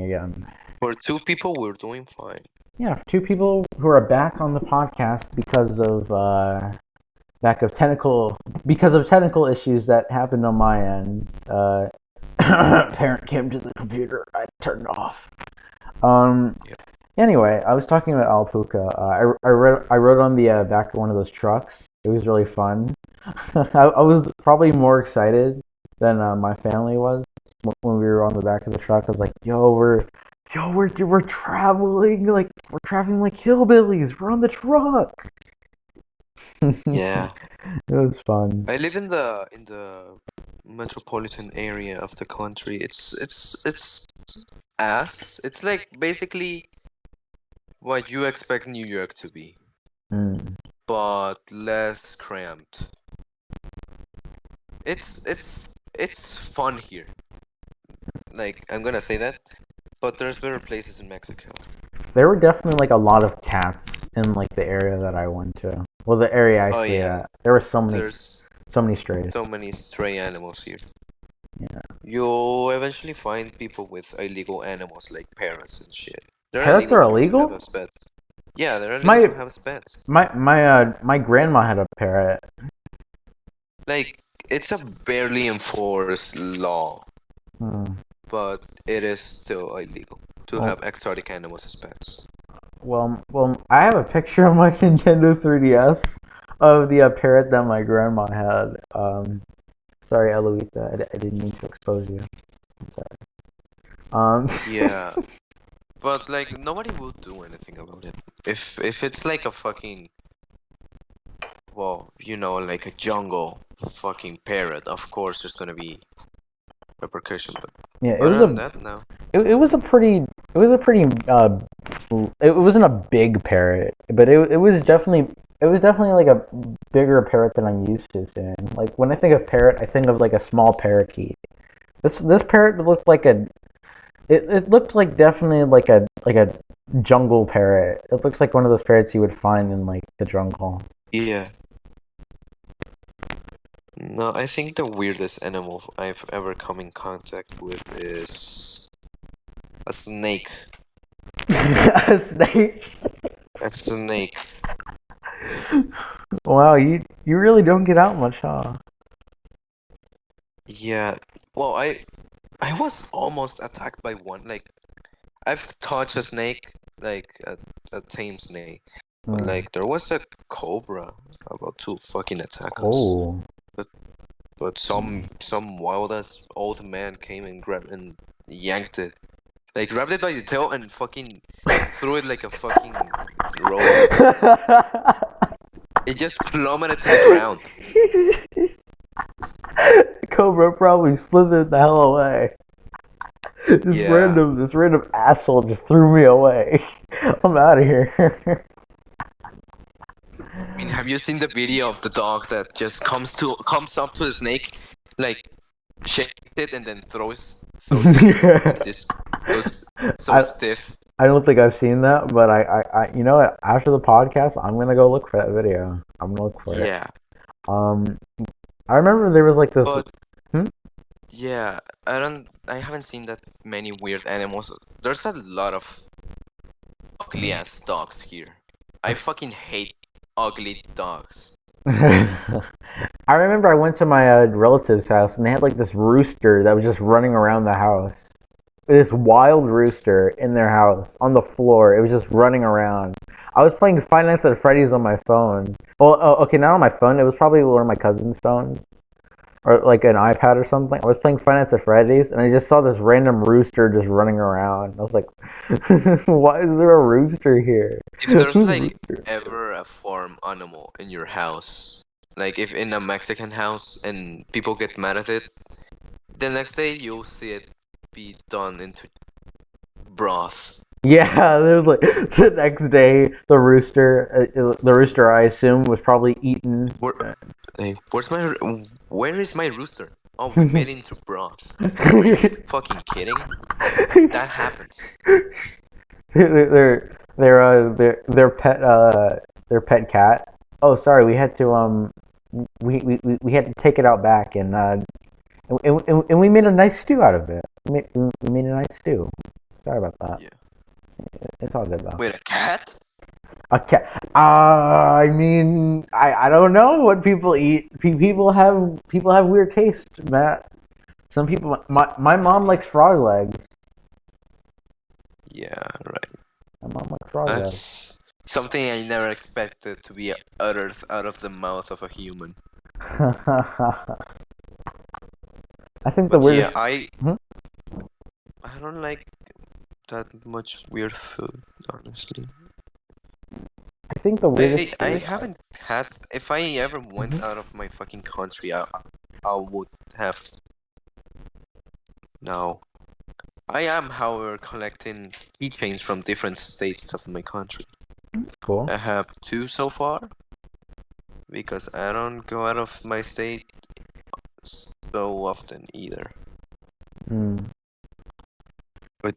again. For two people, we're doing fine. Yeah, two people who are back on the podcast because of technical issues that happened on my end. Parent came to the computer. I turned it off. Yeah. Anyway, I was talking about Alpuca. I rode on the back of one of those trucks. It was really fun. I was probably more excited than my family was when we were on the back of the truck. I was like, we're traveling like hillbillies. We're on the truck." Yeah. It was fun. I live in the metropolitan area of the country. It's ass. It's like basically what you expect New York to be, Mm. but less cramped. It's fun here. Like I'm gonna say that, but there's better places in Mexico. There were definitely like a lot of cats in like the area that I went to. Well, the area I Oh stayed yeah, at. There were there's so many strays. so many stray animals here. Yeah. You'll eventually find people with illegal animals like parrots and shit. They're Parrots illegal are here to have illegal? as pets. Yeah, they're illegal My to have as pets. my grandma had a parrot. Like, it's a barely enforced law, Hmm. but it is still illegal to Well, have exotic animals as pets. well, I have a picture of my Nintendo 3DS of the parrot that my grandma had. Sorry, Eloisa, I didn't mean to expose you. I'm sorry. Yeah, but like nobody will do anything about it. If it's like a fucking, well, like a jungle fucking parrot, of course there's gonna be repercussion. But Yeah, other than that, no. it was a pretty it wasn't a big parrot, but it was definitely like a bigger parrot than I'm used to seeing. Like when I think of parrot, I think of like a small parakeet. This parrot looked like it looked like definitely like a jungle parrot. It looks like one of those parrots you would find in like the jungle. Yeah. No, I think the weirdest animal I've ever come in contact with is a snake. A snake. A snake. Wow, you really don't get out much, huh? Yeah. Well, I was almost attacked by one. Like, I've touched a snake, like a tame snake, but Hmm. like there was a cobra about to fucking attack us. Oh. But some wild ass old man came and grabbed and yanked it. Like grabbed it by the tail and fucking threw it like a fucking rope. It just plummeted to the ground. Cobra probably slithered the hell away. Yeah. This random asshole just threw me away. I'm out of here. I mean, have you seen the video of the dog that just comes up to the snake, like shakes it and then throws it Yeah. and just goes so I stiff. I don't think I've seen that, but you know what? After the podcast, I'm gonna go look for that video. I'm gonna look for it. Yeah. Um, I remember there was like this. But Hmm? yeah, I haven't seen that many weird animals. There's a lot of ugly ass dogs here. I fucking hate ugly dogs. I remember I went to my relative's house and they had like this rooster that was just running around the house. This wild rooster in their house on the floor. It was just running around. I was playing Five Nights at Freddy's on my phone. Well, oh, okay, not on my phone. It was probably one of my cousin's phones or like an iPad or something. I was playing Five Nights at Freddy's and I just saw this random rooster just running around. I was like, why is there a rooster here? If there's Who's like rooster? ever a farm animal in your house, like if in a Mexican house and people get mad at it, the next day you'll see it be done into broth. Yeah, there's like the next day the rooster I assume was probably eaten. Where, hey, where is my rooster? Oh, we made it into broth. Are you fucking kidding? That happens. Their pet cat. Oh, sorry, we had to we had to take it out back and we made a nice stew out of it. We made a nice stew. Sorry about that. Yeah. It's all good though. Wait, a cat? Okay. I mean, I don't know what people eat. People have weird taste, Matt. Some people. My mom likes frog legs. Yeah, right. My mom likes frog legs. That's something I never expected to be uttered out of the mouth of a human. I think the But yeah, weirdest. Hmm? I don't like that much weird food, honestly. I think the weirdest. I haven't had. If I ever went Mhm. out of my fucking country, I would have. No. I am, however, collecting keychains from different states of my country. Cool. I have 2 so far, because I don't go out of my state so often either. Mm. But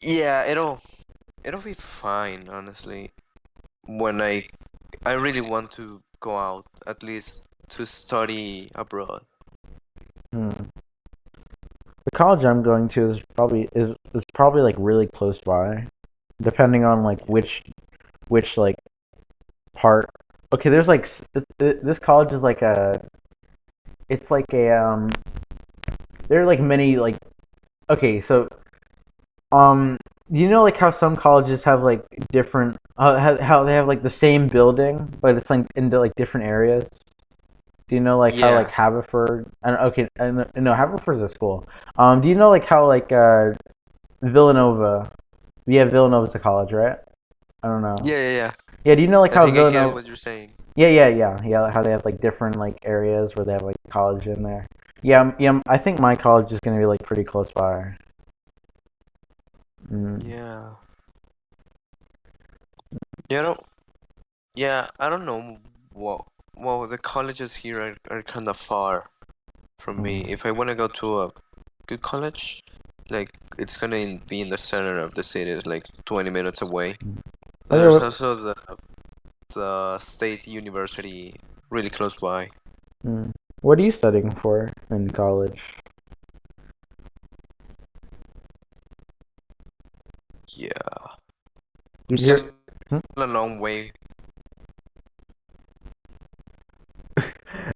yeah, it'll be fine, honestly. When I really want to go out, at least to study abroad. Mm. The college I'm going to is probably like really close by, depending on like which like part. Okay, there's like this college is like a it's like a there are like many like okay so um you know like how some colleges have like different how they have like the same building but it's like into like different areas. Do you know like how like Yeah, Haverford? And okay, and no, Haverford's a school. Do you know like how like Villanova? Yeah, Villanova's a college, right? I don't know. yeah. Yeah, do you know like I how think I get Villanova? what you're saying. Yeah. How they have like different like areas where they have like college in there. I think my college is gonna be like pretty close by. Mm. Yeah. You know, yeah, I don't know. Well, the colleges here are kind of far from me. Mm. If I want to go to a good college, like it's gonna be in the center of the city, it's like 20 minutes away. Okay, There's what? also the state university really close by. Mm. What are you studying for in college? Yeah, I'm You're, still a long way.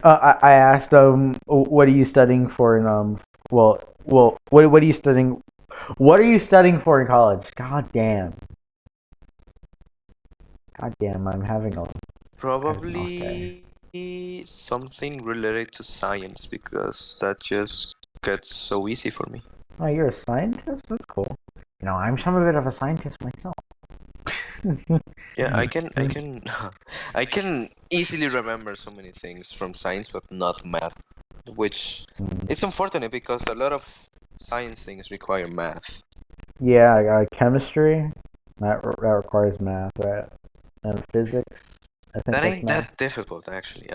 I asked what are you studying for in what are you studying for in college? God damn, having an off day. Probably something related to science because that just gets so easy for me. Oh, you're a scientist? That's cool. I'm a bit of a scientist myself. Yeah, I can easily remember so many things from science, but not math, which it's unfortunate because a lot of science things require math. Yeah, chemistry. That requires math, right? And physics. I think That that's ain't math. that difficult, actually.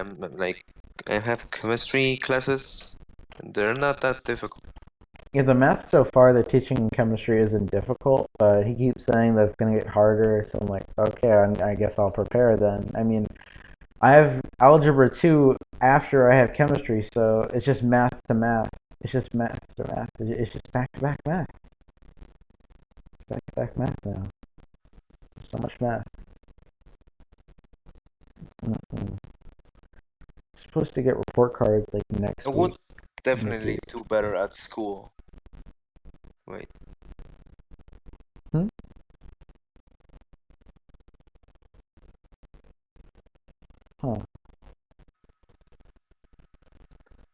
I have chemistry classes, and they're not that difficult. Yeah, the math so far they're teaching in chemistry isn't difficult, but he keeps saying that it's gonna get harder. So I'm like, okay, I guess I'll prepare then. I mean, I have algebra 2 after I have chemistry, so it's just math to math. It's just math to math. It's just back to back math. Back to back math now. So much math. Mm-mm. Supposed to get report cards like next I week. would definitely do better at school. Wait, Hmm? Huh.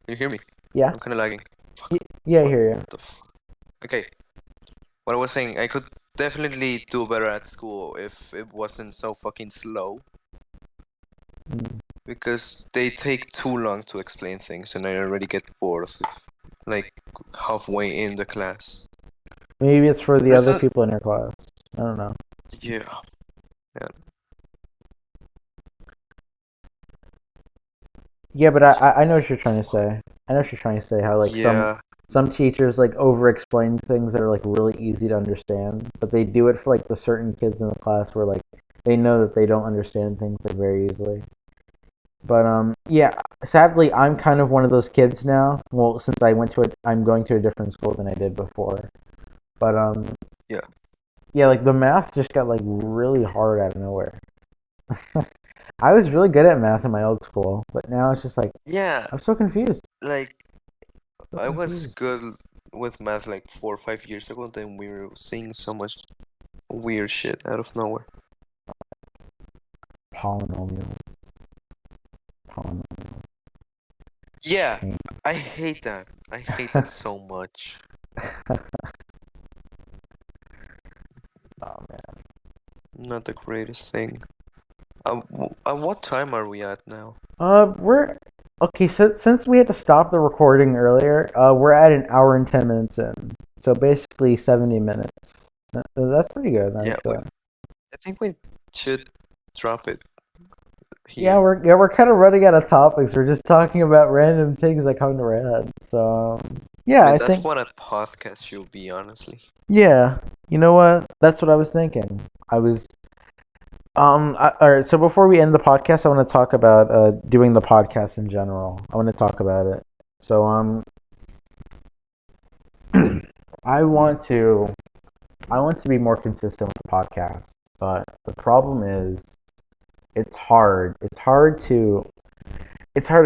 you hear me? Yeah? I'm kind of lagging. Yeah, I What hear you. the Okay, what I was saying, I could definitely do better at school if it wasn't so fucking slow. Mm. Because they take too long to explain things, and I already get bored, like halfway in the class. Maybe it's for the There's other a people in your class. I don't know. yeah, yeah. Yeah, but I know what you're trying to say. I know what you're trying to say. How like Yeah, some teachers like over explain things that are like really easy to understand, but they do it for like the certain kids in the class where like they know that they don't understand things like very easily. But yeah, sadly I'm kind of one of those kids now. Well, since I'm going to a different school than I did before. But Yeah. Yeah, like the math just got like really hard out of nowhere. I was really good at math in my old school, but now it's just like Yeah, I'm so confused. like So I was confused. good with math like 4 or 5 years ago, then we were seeing so much weird shit out of nowhere. Polynomials, polynomials. Yeah, Change. I hate that. I hate that so much. Oh man. Not the greatest thing. At what time are we at now? We're okay. So since we had to stop the recording earlier, we're at an hour and 10 minutes in. So basically 70 minutes. That's pretty good. Yeah, That's I think we should drop it yeah. here. We're kind of running out of topics. We're just talking about random things that come to our head. So I yeah, mean, I that's think what a podcast should be, honestly. yeah. You know what? That's what I was thinking. I was all right. So before we end the podcast, I want to talk about doing the podcast in general. I want to talk about it. So I want to I want to be more consistent with the podcast, but the problem is it's hard. It's hard to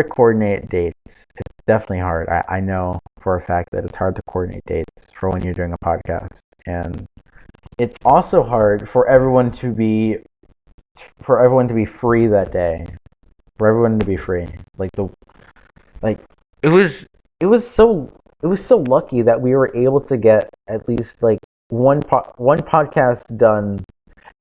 coordinate dates. It's definitely hard. I know for a fact that it's hard to coordinate dates for when you're doing a podcast. And it's also hard for everyone to be free that day. For everyone to be free. Like it was it was so it was so lucky that we were able to get at least like one podcast done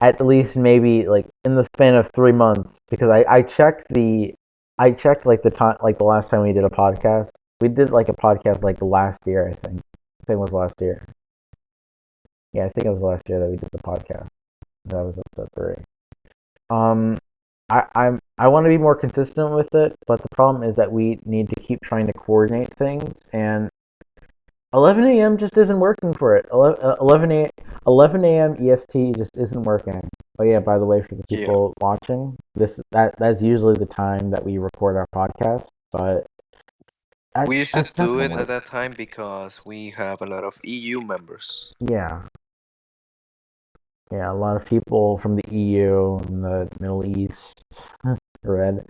at least maybe like in the span of 3 months because I checked like the time like the last time we did a podcast. We did like a podcast like last year, I think. I think it was last year. Yeah, I think it was last year that we did the podcast. That was episode 3. Um I want to be more consistent with it, but the problem is that we need to keep trying to coordinate things, and 11 a.m. just isn't working for it. 11 a.m. EST just isn't working. Oh yeah, by the way, for the Yeah. people watching, that's usually the time that we record our podcast, but We used to that's not do gonna it at work. that time because we have a lot of EU members. Yeah, yeah, a lot of people from the EU and the Middle East, read,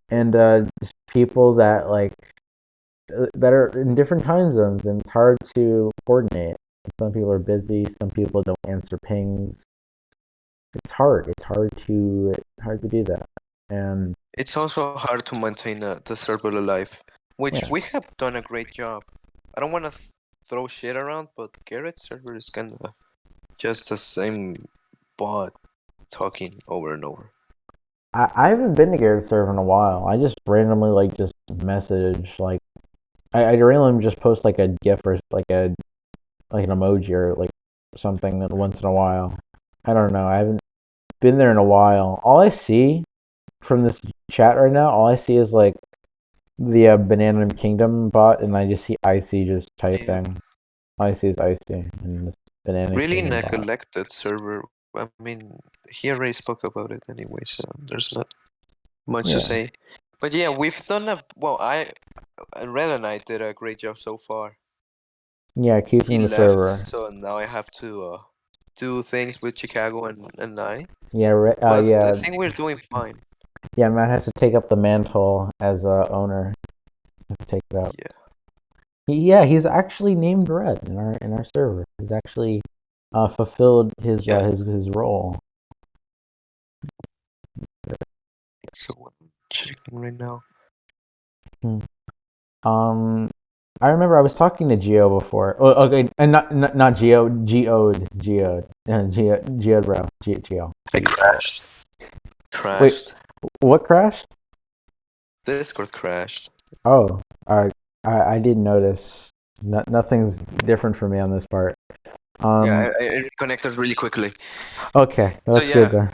and just people that are in different time zones, and it's hard to coordinate. Some people are busy. Some people don't answer pings. It's hard. Hard to do that. And It's also hard to maintain the server alive, which yeah, we have done a great job. I don't want to throw shit around, but Garrett's server is kind of just the same bot talking over and over. I haven't been to Garrett's server in a while. I just randomly just message I randomly just post like a GIF or like an emoji or like something once in a while. I don't know. I haven't been there in a while. All I see from this chat right now, all I see is like the Banana Kingdom bot, and I just see Icy just Yeah. typing. All I see is Icy and this Banana Really Kingdom bot. neglected server. I mean, he already spoke about it anyway, so there's not much to Yeah. say. But yeah, we've done Red and I did a great job so far. Yeah, He keeping the left, server. so now I have to do things with Chicago and I. Yeah, But I yeah, think we're doing fine. yeah. Matt has to take up the mantle as owner. Has to take it up. Yeah. Yeah, he's actually named Red in our server. He's actually fulfilled Yeah. his role. So I'm checking right now. Hmm. I remember I was talking to Geo before. Oh, okay, and not Geo, Geode, bro, Geo. I crashed. Wait, what crashed? Discord crashed. Oh, I didn't notice. Nothing's different for me on this part. Yeah, I reconnected really quickly. Okay, that's good then.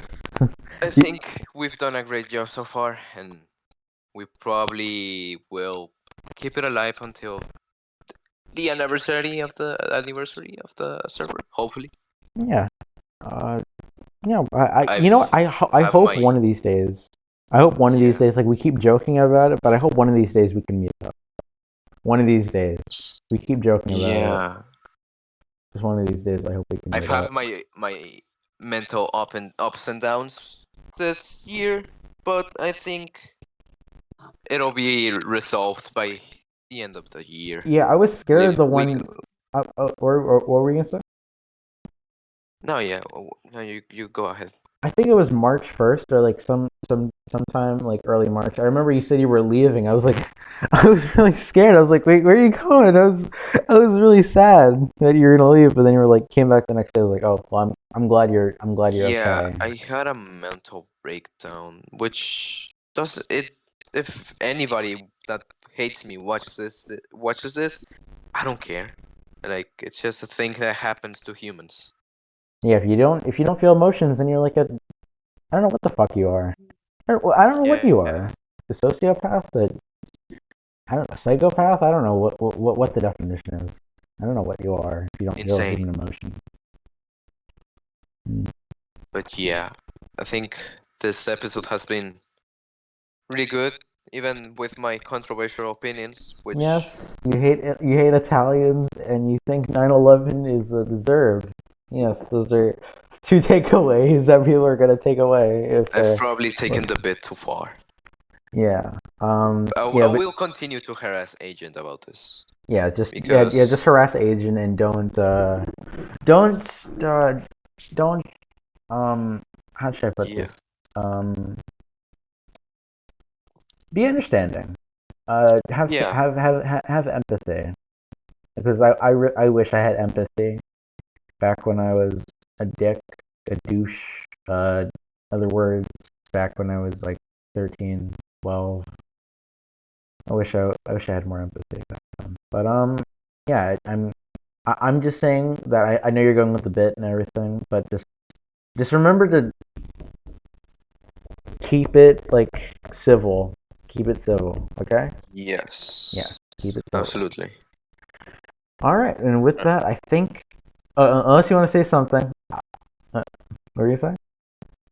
I think we've done a great job so far, and we probably will keep it alive until the anniversary of the server, hopefully. Yeah. Yeah. You know what? I hope one of these days. I hope one of these days, like we keep joking about it, but I hope one of these days we can meet up. One of these days, we keep joking about it. Yeah. Just one of these days, I hope we can I've meet had up. my mental ups and downs this year, but I think it'll be resolved by the end of the year. Yeah, I was scared the We one. Or what were you gonna say? no, yeah, no, you go ahead. I think it was March 1st or like sometime like early March. I remember you said you were leaving. I was like, I was really scared. I was like, wait, where are you going? I was really sad that you were gonna leave, but then you were like, came back the next day. I was like, oh, well, I'm glad you're Yeah, okay. I had a mental breakdown, which does it. If anybody that hates me watches this, I don't care. Like it's just a thing that happens to humans. Yeah, if you don't feel emotions, then you're like a I don't know what the fuck you are. I don't know what you Yeah, are. A sociopath? I don't know, psychopath? I don't know what the definition is. I don't know what you are if you don't feel insane. human emotion. Mm. But yeah, I think this episode has been really good, even with my controversial opinions, which Yes, you hate Italians and you think 9/11 is deserved. Yes, those are two takeaways that people are gonna take away if I've they probably taken the bit too far. yeah. I Yeah, but will continue to harass Agent about this just because harass agent and don't don't how should I put yeah, this? Um, be understanding. yeah, Have empathy because I wish I had empathy back when I was a dick, a douche, other words back when I was like 13, 12. I wish I had more empathy back then. But yeah, I'm just saying that I know you're going with the bit and everything, but just remember to keep it like civil. Keep it civil, okay? Yeah, yes, keep it civil. absolutely. All right, and with Uh, that, I think unless you want to say something, what were you saying?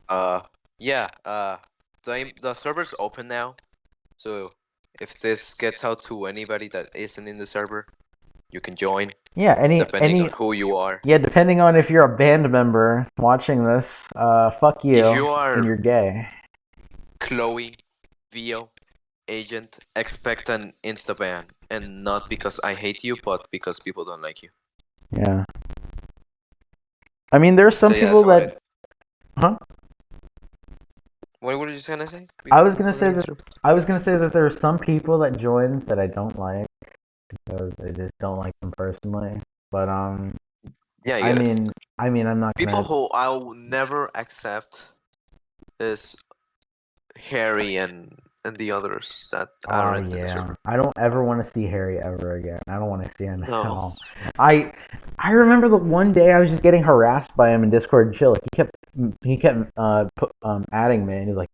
uh, yeah, the server's open now, so if this gets out to anybody that isn't in the server, you can join, Yeah, depending on who you are. yeah, depending on if you're a band member watching this, fuck If you, you and are you're gay. Chloe, Vio, Agent, expect an insta ban, and not because I hate you, but because people don't like you. Yeah. I mean, there's So some yeah, that's people about it. that, huh? What were you just gonna say I was gonna before I say that interrupt? I was gonna say that there are some people that join that I don't like because I just don't like them personally. But Yeah, I I get it. mean, I'm not People gonna. who I'll never accept is Harry and the others that Oh aren't in the yeah, server. I don't ever want to see Harry ever again. I don't want to see him at No. all. I I remember the one day I was just getting harassed by him in Discord and chill. He kept adding me and he's like,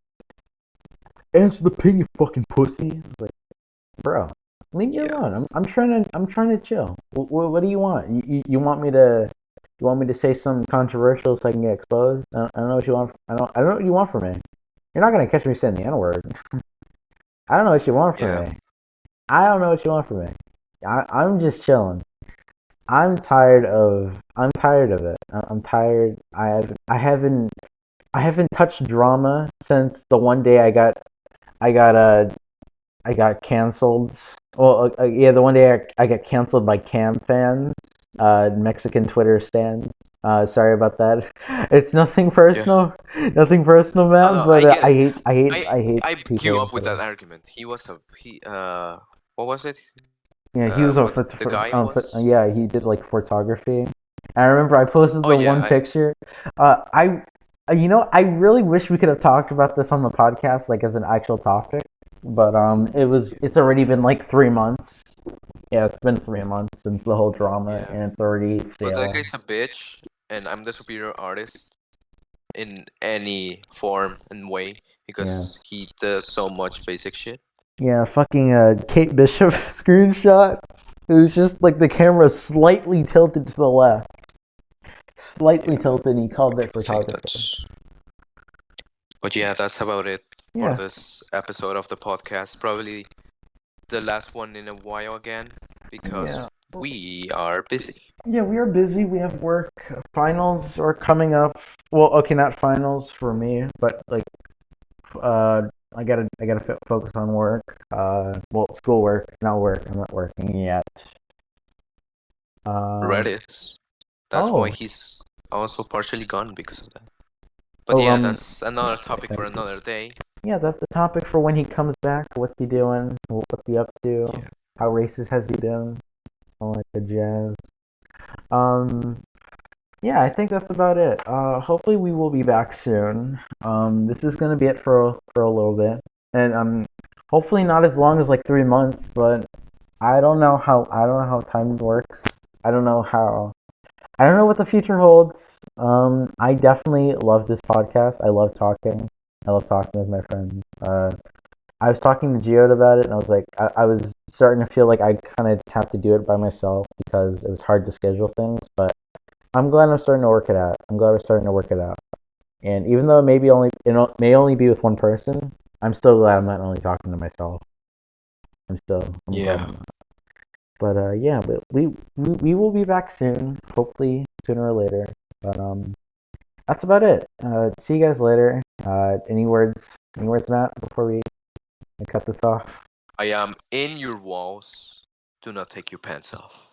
answer the ping, you fucking pussy. I was like, bro, leave me Yeah. alone. I'm trying to chill. What do you want? You want me to say something controversial so I can get exposed? I don't know what you want. I don't know what you want from me. You're not gonna catch me saying the N word. I don't know what you want from Yeah. me. I don't know what you want from me. I'm just chilling. I'm tired of it. I'm tired. I haven't touched drama since the one day I got I got canceled. Well, yeah, the one day I got canceled by Cam fans, Mexican Twitter stands. Sorry about that. It's Yeah. nothing personal, No, man. no, But I get I it. hate, I hate, I I hate I people grew on up with that Twitter. argument. He what was it? Yeah, he was What the guy was? yeah, he did like photography. I remember I posted Oh the yeah, one picture. I, I really wish we could have talked about this on the podcast, like as an actual topic. But it's already been like 3 months. Yeah, it's been 3 months since the whole drama, yeah. and it's already But that stale. guy's a bitch, and I'm the superior artist in any form and way Yeah, because he does so much basic shit. yeah, fucking Kate Bishop screenshot. It was just like the camera slightly tilted to the left, slightly Yeah, tilted, and he called I it think photography. that's. But yeah, that's about it for Yeah, this episode of the podcast. Probably the last one in a while again because yeah. we are busy. Yeah, we are busy. We have work. Finals are coming up. Well, okay, not finals for me, but like, uh, I gotta focus on work. Well, schoolwork, not work. I'm not working yet. Redis. That's why Oh, he's also partially gone because of that. But oh, yeah, that's another topic for okay. another day. Yeah, that's the topic for when he comes back. What's he doing? What's he up to? Yeah. How racist has he been? All that good jazz. Um, yeah, I think that's about it. Hopefully we will be back soon. This is gonna be it for a little bit, and hopefully not as long as like 3 months, but I don't know how time works. I don't know how I don't know what the future holds. I definitely love this podcast. I love talking. I love talking with my friends. I was talking to Geode about it, and I was like, I was starting to feel like I kind of have to do it by myself because it was hard to schedule things. But I'm glad I'm starting to work it out. I'm glad we're starting to work it out. And even though it may only be with one person, I'm still glad I'm not only talking to myself. I'm Yeah. glad. But yeah, but we will be back soon. Hopefully sooner or later. But that's about it. See you guys later. Any words, Matt, before we cut this off? I am in your walls. Do not take your pants off.